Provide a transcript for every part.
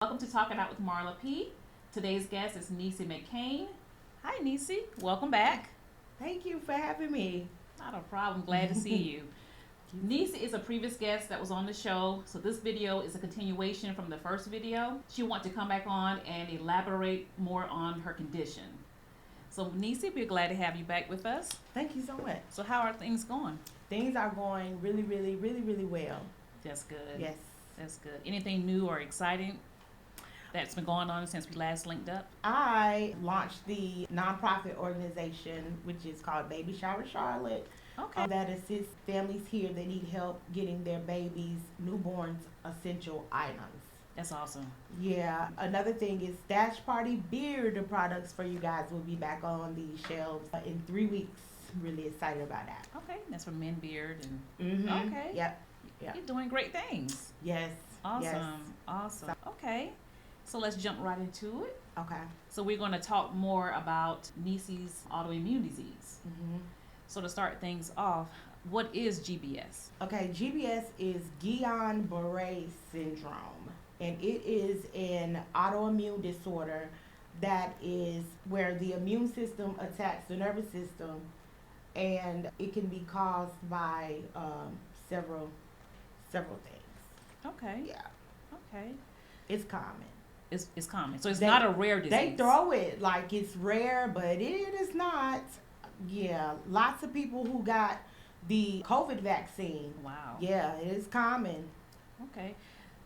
Welcome to Talking Out with Marla P. Today's guest is Nisi McCain. Hi, Nisi. Welcome back. Thank you for having me. Not a problem. Glad to see you. Nisi is a previous guest that was on the show, so this video is a continuation from the first video. She wants to come back on and elaborate more on her condition. So, Nisi, we're glad to have you back with us. Thank you so much. So, how are things going? Things are going really well. That's good. Yes. That's good. Anything new or exciting that's been going on since we last linked up? I launched the nonprofit organization, which is called Baby Shower Charlotte. Okay. That assists families here that need help getting their babies, newborns, essential items. That's awesome. Yeah. Another thing is Stash Party beard products for you guys will be back on the shelves in 3 weeks. Really excited about that. Okay. That's for Men Beard and Mm-hmm. okay. Yep. You're doing great things. Yes. Awesome. Yes. Awesome. Okay. So let's jump right into it. Okay. So we're going to talk more about Nisi's autoimmune disease. Mm-hmm. So to start things off, what is GBS? Okay, GBS is Guillain-Barré syndrome, and it is an autoimmune disorder that is where the immune system attacks the nervous system, and it can be caused by several things. Okay. Yeah, Okay. it's common. It's common. So it's They- not a rare disease. They throw it like it's rare, but it is not. Yeah, lots of people who got the COVID vaccine. Wow. Yeah, it is common. Okay.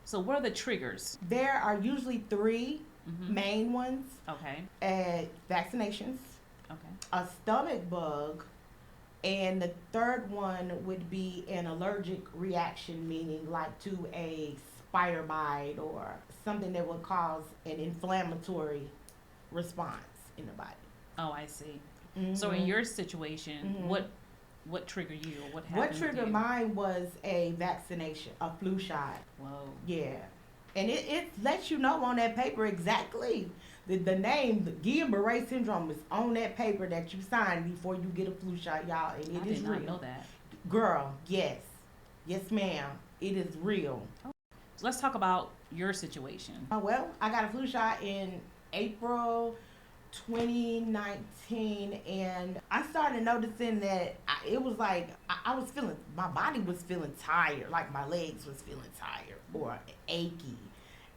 So what are the triggers? There are usually three Mm-hmm. main ones: Okay. vaccinations, Okay. a stomach bug, and the third one would be an allergic reaction, meaning like to a spider bite or something that would cause an inflammatory response in the body. Oh, I see. Mhm. So in your situation, Mhm. what triggered you, or what happened? What with triggered you? mine was a vaccination, a flu shot. Whoa. Yeah. And it lets you know on that paper exactly the name, the Guillain-Barré syndrome is on that paper that you sign before you get a flu shot, y'all, and I it is did not real. know that. Girl, yes. Yes, ma'am. It is real. So let's talk about your situation. Well, I got a flu shot in April 2019, and I started noticing that it was like I was feeling, my body was feeling tired, like my legs was feeling tired or achy,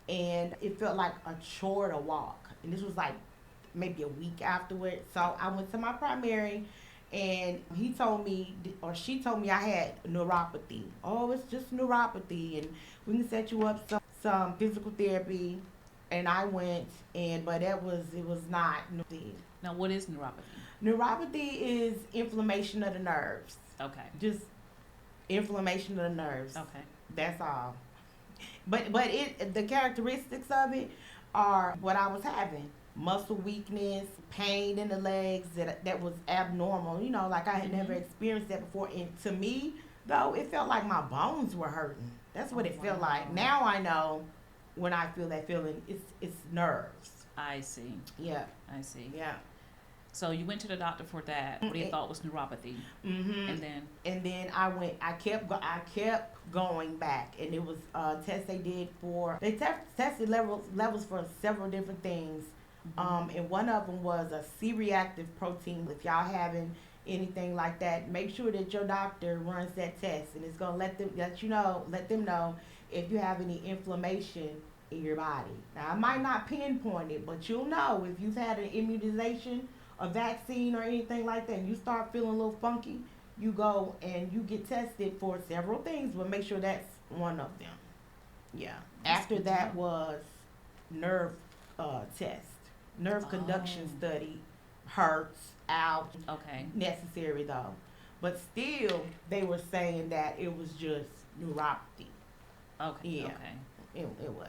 and it felt like a chore to walk. And this was like maybe a week afterwards. So I went to my primary, and he told me, or she told me, I had neuropathy. Oh, it's just neuropathy, and we can set you up some physical therapy. And I went, but it was not neuropathy. Now, what is neuropathy? Neuropathy is inflammation of the nerves. Okay. Just inflammation of the nerves. Okay. That's all. But the characteristics of it are what I was having: muscle weakness, pain in the legs that was abnormal. You know, like I had never experienced that before. And to me, though, it felt like my bones were hurting. That's what it felt like. Now I know. When I feel that feeling, it's nerves. I see. Yeah. I see. Yeah. So you went to the doctor for that. What you thought was neuropathy, Mhm. and then I kept going back, and it was tests they did for tested levels for several different things. And one of them was a C-reactive protein. If y'all having anything like that, make sure that your doctor runs that test, and it's gonna let them know if you have any inflammation in your body. Now, I might not pinpoint it, but you'll know if you've had an immunization, a vaccine, or anything like that, and you start feeling a little funky, you go and you get tested for several things, but make sure that's one of them. Yeah. After that was nerve test. Nerve conduction study. Hurts, ouch. okay. Necessary though. But still, they were saying that it was just neuropathy. Okay. Yeah. Okay. It was.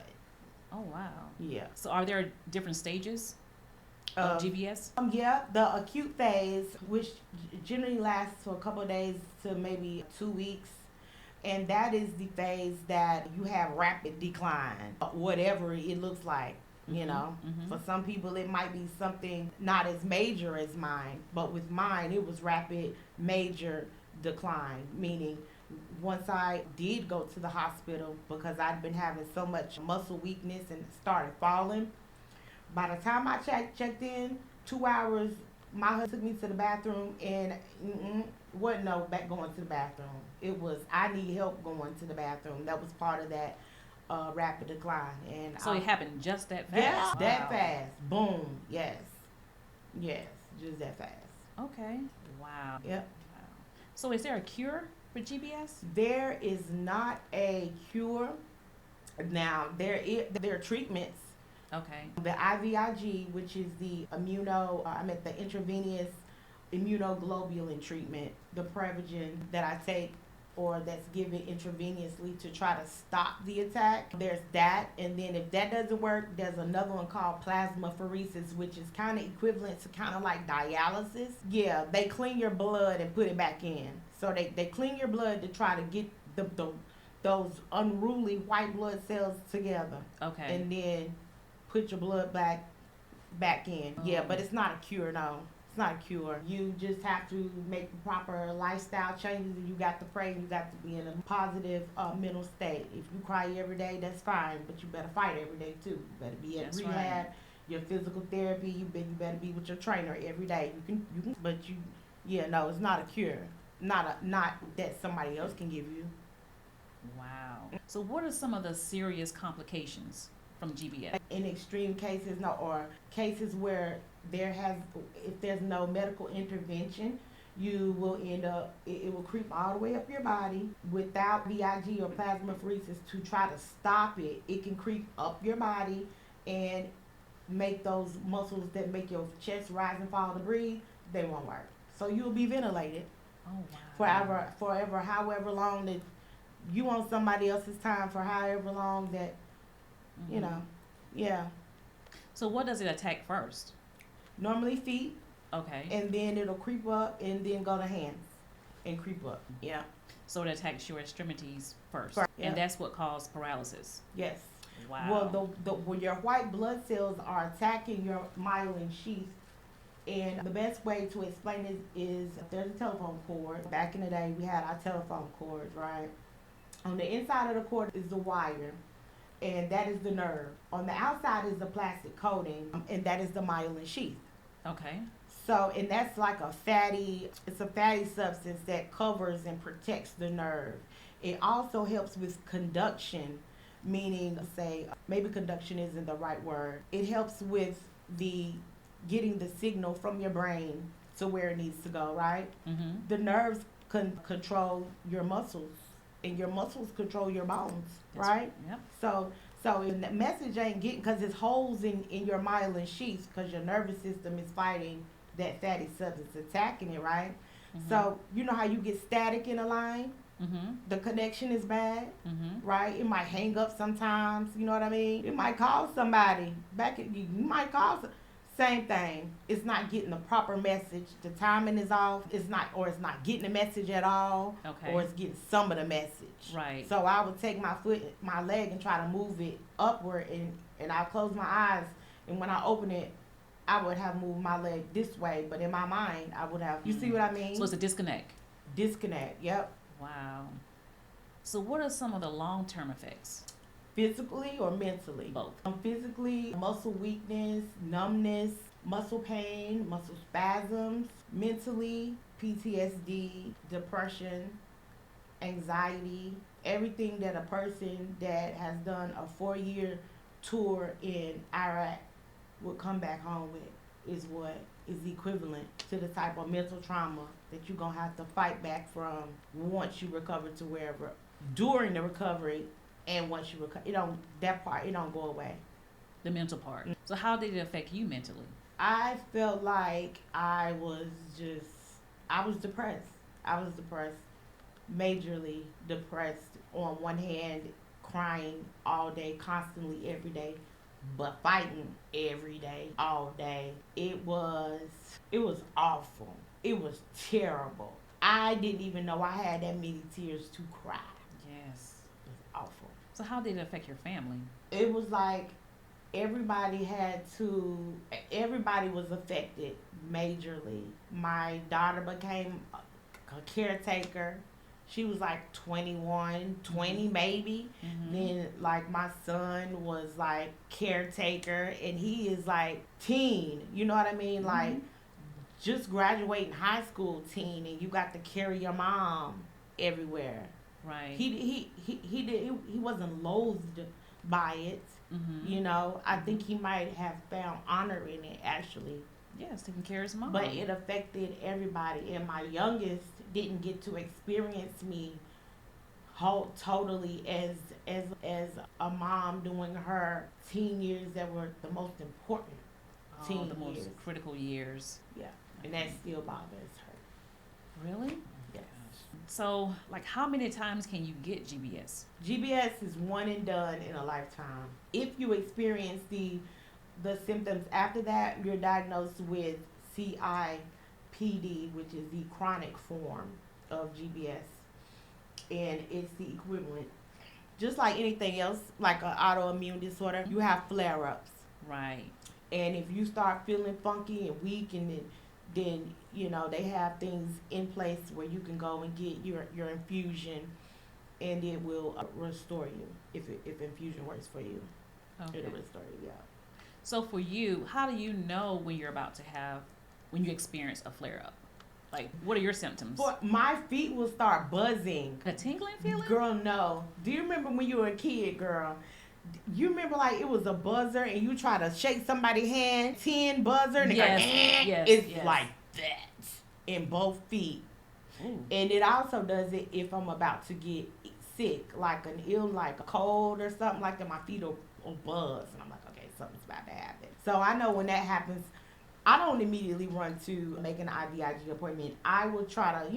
Oh wow. Yeah. So are there different stages of GBS? Yeah, the acute phase, which generally lasts for a couple of days to maybe 2 weeks, and that is the phase that you have rapid decline, whatever it looks like. You know, for some people it might be something not as major as mine, but with mine it was rapid, major decline, meaning Once I did go to the hospital because I'd been having so much muscle weakness and started falling, by the time I checked in, 2 hours, my husband took me to the bathroom and wasn't no back going to the bathroom. It was I need help going to the bathroom. That was part of that rapid decline. And So it happened just that fast? Yeah, Wow. that fast. Boom. Yes. Yes, just that fast. Okay. Wow. Yep. Wow. So is there a cure for GBS? There is not a cure. Now, there are treatments. Okay. The IVIG, which is the the intravenous immunoglobulin treatment, the Prevagen that I take or that's given intravenously to try to stop the attack. There's that, and then if that doesn't work, there's another one called plasmapheresis, which is kind of equivalent to kind of like dialysis. Yeah, they clean your blood and put it back in. So they clean your blood to try to get those unruly white blood cells together. Okay. And then put your blood back in. Yeah, but it's not a cure, no. It's not a cure. You just have to make the proper lifestyle changes, and you got to pray. You got to be in a positive mental state. If you cry every day, that's fine, but you better fight every day too. You better be at rehab, your physical therapy. You better be with your trainer every day. You can, but no, it's not a cure. Not that somebody else can give you. Wow. So what are some of the serious complications from GBS? In extreme cases, or cases where if there's no medical intervention, you will end up, it will creep all the way up your body. Without VIG or plasmapheresis to try to stop it, it can creep up your body and make those muscles that make your chest rise and fall to breathe, they won't work. So you'll be ventilated. Oh, wow. Forever, however long that you on somebody else's time for however long that, yeah. So what does it attack first? Normally feet, Okay. and then it'll creep up and then go to hands and creep up. Yeah. So it attacks your extremities first. Yeah. And that's what caused paralysis. Yes. Wow. Well, when your white blood cells are attacking your myelin sheath, and the best way to explain it is if there's a telephone cord. Back in the day, we had our telephone cords, right? On the inside of the cord is the wire, and that is the nerve. On the outside is the plastic coating, and that is the myelin sheath. Okay. So, and that's like it's a fatty substance that covers and protects the nerve. It also helps with conduction, meaning, maybe conduction isn't the right word. It helps with getting the signal from your brain to where it needs to go, right? Mm-hmm. The nerves control your muscles, and your muscles control your bones, right? Yep. So the message ain't getting, because it's holes in your myelin sheath, because your nervous system is fighting that fatty substance, attacking it, right? Mm-hmm. So you know how you get static in a line? Mm-hmm. The connection is bad, Mm-hmm. right? It might hang up sometimes, you know what I mean? It might call somebody you might call same thing. It's not getting the proper message. The timing is off. It's not getting the message at all. Okay. Or it's getting some of the message. Right. So I would take my leg and try to move it upward, and I close my eyes, and when I open it, I would have moved my leg this way, but in my mind, I would have. You see what I mean? So it's a disconnect. Disconnect. Yep. Wow. So what are some of the long-term effects? Physically or mentally? Both. Physically, muscle weakness, numbness, muscle pain, muscle spasms. Mentally, PTSD, depression, anxiety, everything that a person that has done a 4-year tour in Iraq would come back home with is what is equivalent to the type of mental trauma that you're going to have to fight back from once you recover to wherever. During the recovery, and once you recover, it don't go away. The mental part. So how did it affect you mentally? I felt like I was depressed. I was depressed, majorly depressed. On one hand, crying all day, constantly, every day, but fighting every day, all day. It was awful. It was terrible. I didn't even know I had that many tears to cry. Yes. It was awful. So how did it affect your family? It was like everybody was affected majorly. My daughter became a caretaker. She was like 21, 20 maybe. Then like my son was like caretaker, and he is like teen. You know what I mean? Like just graduating high school teen, and you got to carry your mom everywhere. Right. He wasn't loathed by it. You know, I think he might have found honor in it actually. Yes, taking care of his mom. But it affected everybody, and my youngest didn't get to experience me totally as a mom during her teen years that were the most important teen the most years. critical years. Yeah, and that still bothers her. Really? Yes. So, like, how many times can you get GBS? GBS is one and done in a lifetime. If you experience the symptoms after that, you're diagnosed with CIPD, which is the chronic form of GBS. And it's the equivalent. Just like anything else, like an autoimmune disorder, you have flare-ups. Right. And if you start feeling funky and weak, and then you know, they have things in place where you can go and get your infusion, and it will restore you if infusion works for you. Okay. It'll restore you, yeah. So for you, how do you know when you experience a flare up? Like, what are your symptoms? But my feet will start buzzing. A tingling feeling? Girl, no. Do you remember when you were a kid, girl? You remember like it was a buzzer and you try to shake somebody's hand, 10 buzzer, and yes, it goes, yes, it's yes. like that in both feet. Ooh. And it also does it if I'm about to get sick, like like a cold or something like that. My feet will buzz, and I'm like, okay, something's about to happen. So I know when that happens, I don't immediately run to make an IVIG appointment. I will try to,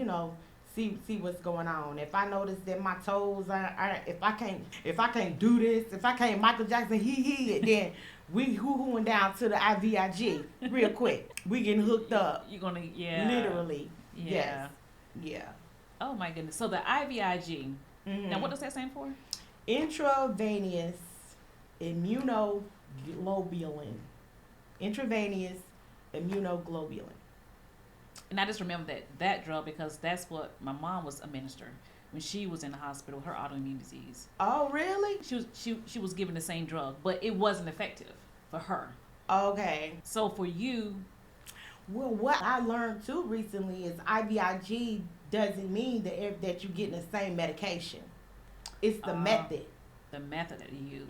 see what's going on. If I notice that my toes are if I can't do this, if I can't Michael Jackson then we hoo-hooing down to the IVIG real quick. We getting hooked up. You're gonna, yeah. Literally. Yeah. Yes. Yeah. Oh my goodness. So the IVIG. Now what does that stand for? Intravenous immunoglobulin. Intravenous immunoglobulin. And I just remember that drug because that's what my mom was administered when she was in the hospital, her autoimmune disease. Oh, really? She was given the same drug, but it wasn't effective for her. Okay. So for you, well, what I learned too recently is IVIG doesn't mean that you're getting the same medication. It's the method. The method that you use.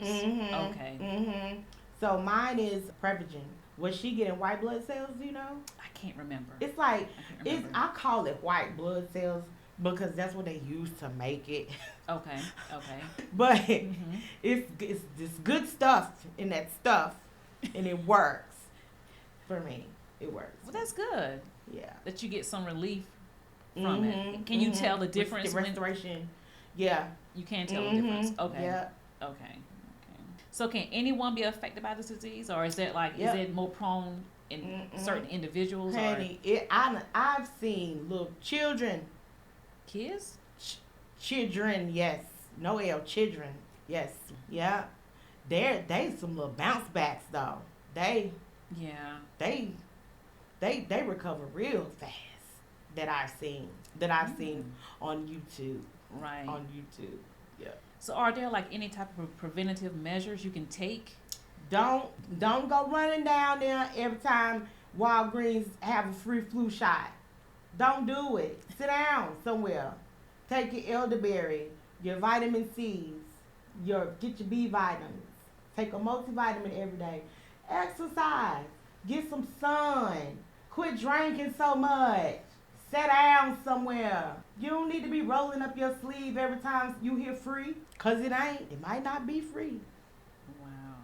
Okay. So mine is Prevagen. Was she getting white blood cells, I can't remember. It's like, I call it white blood cells because that's what they use to make it. Okay. But it's this good stuff in that stuff, and it works for me. It works. Well, that's good. Yeah. That you get some relief from it. Can you tell the difference? The restoration. Yeah. You can tell the difference. Okay. Yeah. Okay. So can anyone be affected by this disease, or is it is it more prone in certain individuals? Honey, I've seen little children. Kids? Children, yes. No L, children, yes. Yeah. They some little bounce backs though. They recover real fast that I've seen on YouTube. Right. On YouTube. Yeah. So are there any type of preventative measures you can take? Don't go running down there every time Walgreens have a free flu shot. Don't do it. Sit down somewhere. Take your elderberry, your vitamin C's, get your B vitamins. Take a multivitamin every day. Exercise. Get some sun. Quit drinking so much. Sit down somewhere. You don't need to be rolling up your sleeve every time you hear free, cause it ain't. It might not be free. Wow.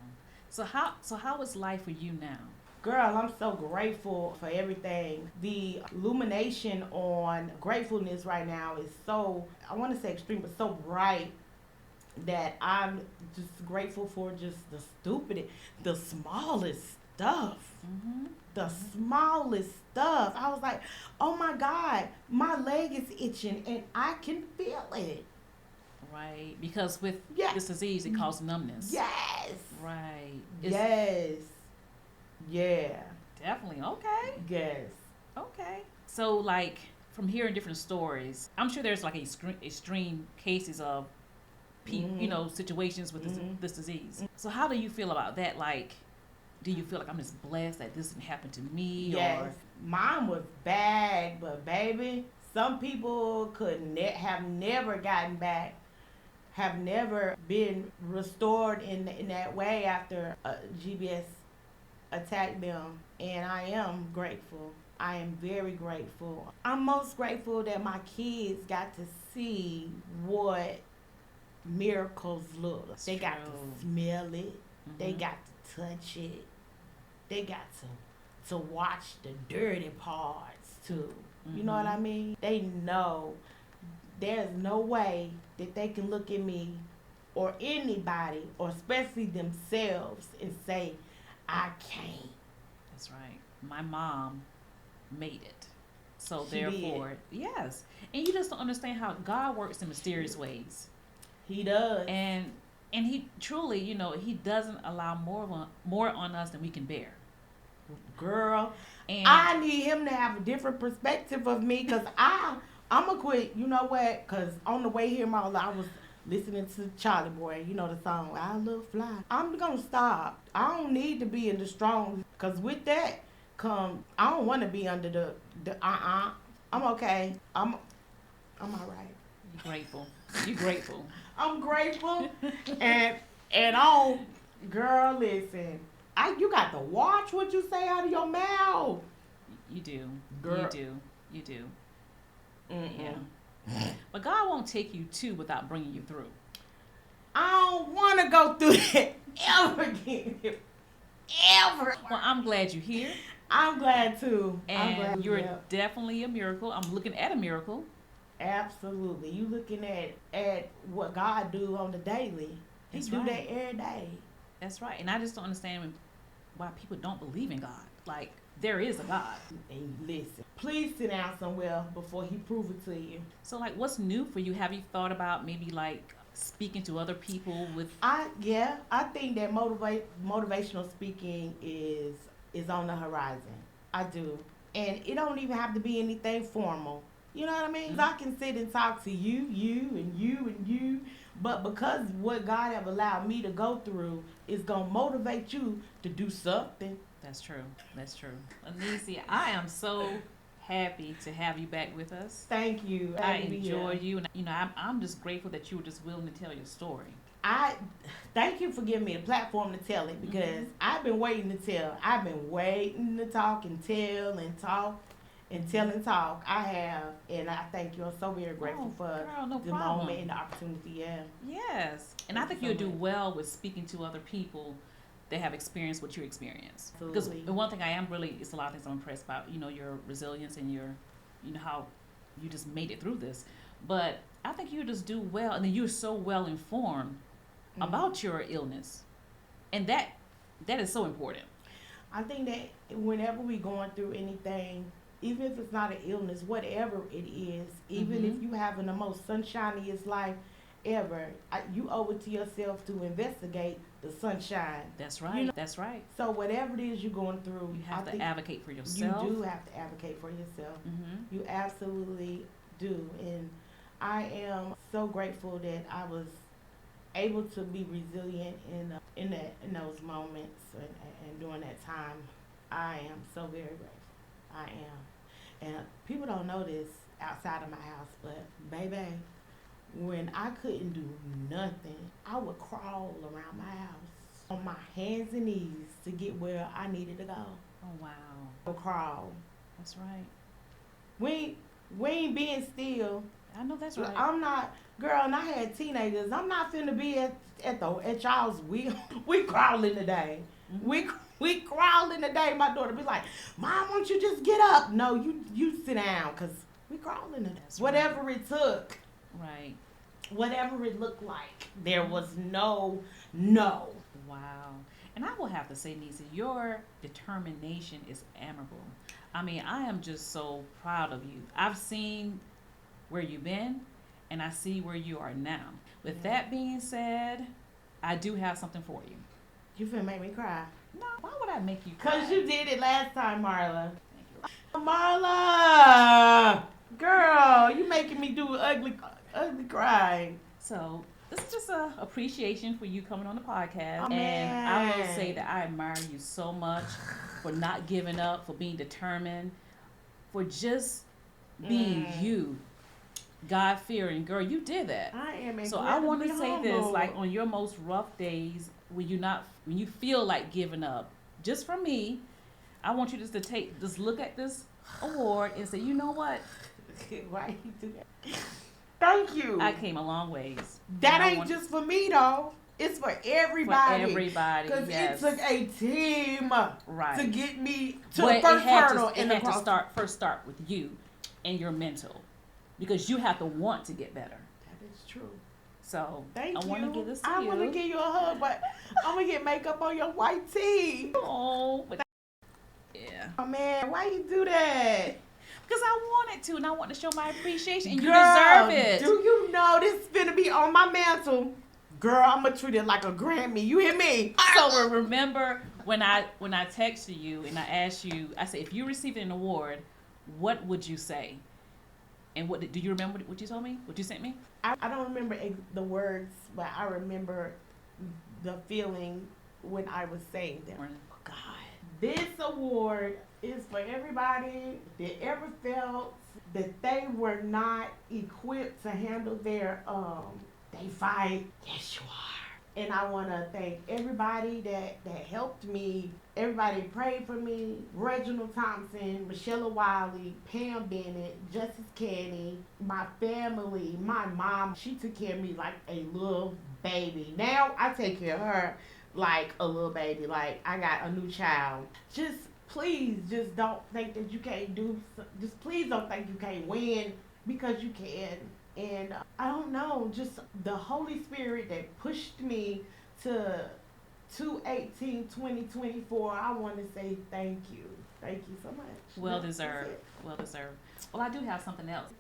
So how is life for you now? Girl, I'm so grateful for everything. The illumination on gratefulness right now is so, I want to say extreme, but so bright that I'm just grateful for just the smallest stuff. The smallest stuff. I was like, oh my God, my leg is itching and I can feel it. Right. Because with this disease, it causes numbness. Yes. Right. Yes. Yeah. Definitely. Okay. Yes. Okay. So from hearing different stories, I'm sure there's like extreme cases of situations with this disease. So how do you feel about that? Like, do you feel like I'm just blessed that this didn't happen to me? Yes, Or mine was bad, but baby, some people have never gotten back, have never been restored in that way after GBS attacked them, and I am grateful. I am very grateful. I'm most grateful that my kids got to see what miracles look. That's they got true. to smell it. Mhm. They got to touch it. They got to watch the dirty parts too. You know what I mean? They know there's no way that they can look at me or anybody, or especially themselves, and say, I can't. That's right. My mom made it. So She therefore, yes. And you just don't understand how God works in mysterious ways. He does. And he truly, he doesn't allow more on us than we can bear. Girl, And I need him to have a different perspective of me, because I'm going to quit. You know what? Because on the way here, I was listening to Charlie Boy, the song, I Love Fly. I'm going to stop. I don't need to be in the strong, because with that I don't want to be under the I'm okay. I'm all right. you're grateful. You're grateful. I'm grateful. and on, girl, listen. You got to watch what you say out of your mouth. You do. Girl. You do. Mm-mm. Yeah. But God won't take you to without bringing you through. I don't want to go through that ever again. Ever. Well, I'm glad you're here. I'm glad too. And you're Yep. definitely a miracle. I'm looking at a miracle. Absolutely. You looking at what God do on the daily. He That's do right. that every day. That's right. And I just don't understand why people don't believe in God. Like, there is a God. And listen, please sit down somewhere before he prove it to you. So, like, what's new for you? Have you thought about maybe, like, speaking to other people with... I think that motivational speaking is on the horizon. I do. And it don't even have to be anything formal. You know what I mean? 'Cause I can sit and talk to you, and you. But because what God have allowed me to go through is going to motivate you to do something. That's true. That's true. Anicia, I am so happy to have you back with us. Thank you. I enjoy you. And, I'm just grateful that you were just willing to tell your story. I thank you for giving me a platform to tell it, because I've been waiting to tell. I've been waiting to talk and tell and talk and tell and talk. I have, and I thank you. I'm so very grateful for no the problem. moment and the opportunity. Yeah. Yes. And I Thank think you you'll so do much. well with speaking to other people that have experienced what you experienced. Because Absolutely. the one thing I am really, it's a lot of things I'm impressed about, your resilience and your, how you just made it through this. But I think you just do well, and then you're so well informed about your illness. And that is so important. I think that whenever we going through anything, even if it's not an illness, whatever it is, even if you having the most sunshiniest life ever, you owe it to yourself to investigate the sunshine. That's right. That's right. So whatever it is you're going through, You have I to think advocate for yourself. you do have to advocate for yourself. Mm-hmm. You absolutely do. And I am so grateful that I was able to be resilient in those moments and during that time. I am so very grateful. I am. And people don't know this outside of my house, but baby, when I couldn't do nothing, I would crawl around my house on my hands and knees to get where I needed to go. Oh, wow. I would crawl. That's right. We ain't being still. I know that's right. I'm not, girl, and I had teenagers. I'm not finna be at y'all's wheel. We crawling today. Mm-hmm. We crawling today. My daughter be like, Mom, won't you just get up? No, you sit down, because we crawling today. That's Whatever right. it took. Right. Whatever it looked like. There was no. Wow. And I will have to say, Nisa, your determination is admirable. I mean, I am just so proud of you. I've seen where you've been, and I see where you are now. With that being said, I do have something for you. You finna make me cry. No, why would I make you cry? Because you did it last time, Marla. Thank you. Marla! Girl, you making me do ugly cry. So this is just a appreciation for you coming on the podcast, Oh, and I will say man. that I admire you so much for not giving up, for being determined, for just being you, God fearing girl. You did that. I am So I want to incredibly say this, humble. like on your most rough days, when you feel like giving up, just for me, I want you just to just look at this award and say, you know what? Why you do that? Thank you. I came a long ways. That And I ain't want- just for me though. It's for for everybody. everybody. Because Yes. it took a team Right. to get me to But the first hurdle it in the had to process. start with you and your mental, because you have to want to get better. That is true. So Thank I you. want to give this to I you. want to give you a hug, but I'm gonna get makeup on your white tee. Oh, but yeah, Oh man, why you do that? because I wanted to, and I want to show my appreciation, and Girl, you deserve it. Do you know this finna be on my mantle? Girl, I'ma treat it like a Grammy. You hear me? So remember when I texted you and I asked you, I said, if you received an award, what would you say? And do you remember what you told me? What you sent me? I don't remember the words, but I remember the feeling when I was saying them. Oh, God. This award is for everybody that ever felt that they were not equipped to handle they fight. Yes, you are. And I want to thank everybody that helped me, everybody that prayed for me, Reginald Thompson, Michelle Wiley, Pam Bennett, Justice Kenny, my family, my mom. She took care of me like a little baby. Now I take care of her like a little baby. Like I got a new child. Just please, just don't think that you can't just please don't think you can't win, because you can. And I don't know, just the Holy Spirit that pushed me to 2/18/2024. I want to say thank you. Thank you so much. Well That's deserved. it. Well deserved. Well, I do have something else.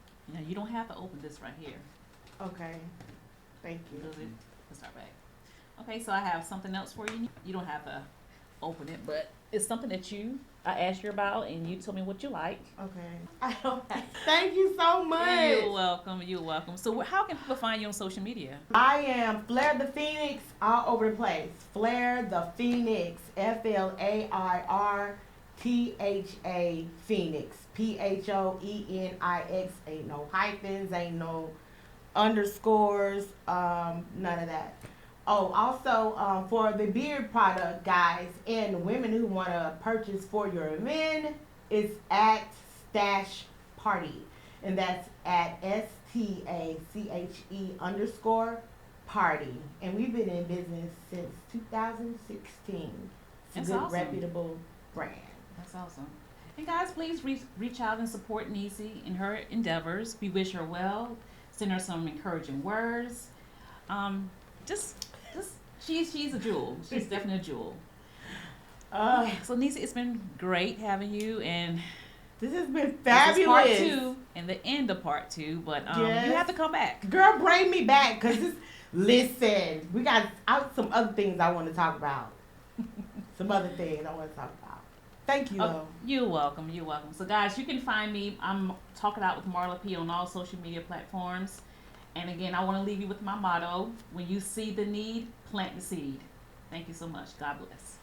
You don't have to open this right here. Okay. Thank you. Let's start back. Okay, so I have something else for you. You don't have to open it, but it's something that I asked you about, and you told me what you like. Okay. I don't have. Thank you so much. You're welcome. You're welcome. So how can people find you on social media? I am Flair the Phoenix all over the place. Flair the Phoenix. FLAIRTHA Phoenix. PHOENIX. Ain't no hyphens. Ain't no underscores. None of that. Oh, also for the beard product, guys, and women who want to purchase for your men, it's at Stash Party, and that's at STACHE_party, and we've been in business since 2016. It's That's a good, awesome. reputable brand. That's awesome. And guys, please reach out and support Nisi in her endeavors. We wish her well. Send her some encouraging words. Just she's a jewel. She's definitely a jewel. So Nisi, it's been great having you, and This has been this fabulous. is part 2 and the end of part 2. But Yes. you have to come back. Girl, bring me back, cause listen, we got some other things I want to talk about. Some other things I want to talk about. Thank you, though. You're welcome. You're welcome. So guys, you can find me. I'm Talking Out with Marla P on all social media platforms. And again, I want to leave you with my motto: when you see the need, plant the seed. Thank you so much. God bless.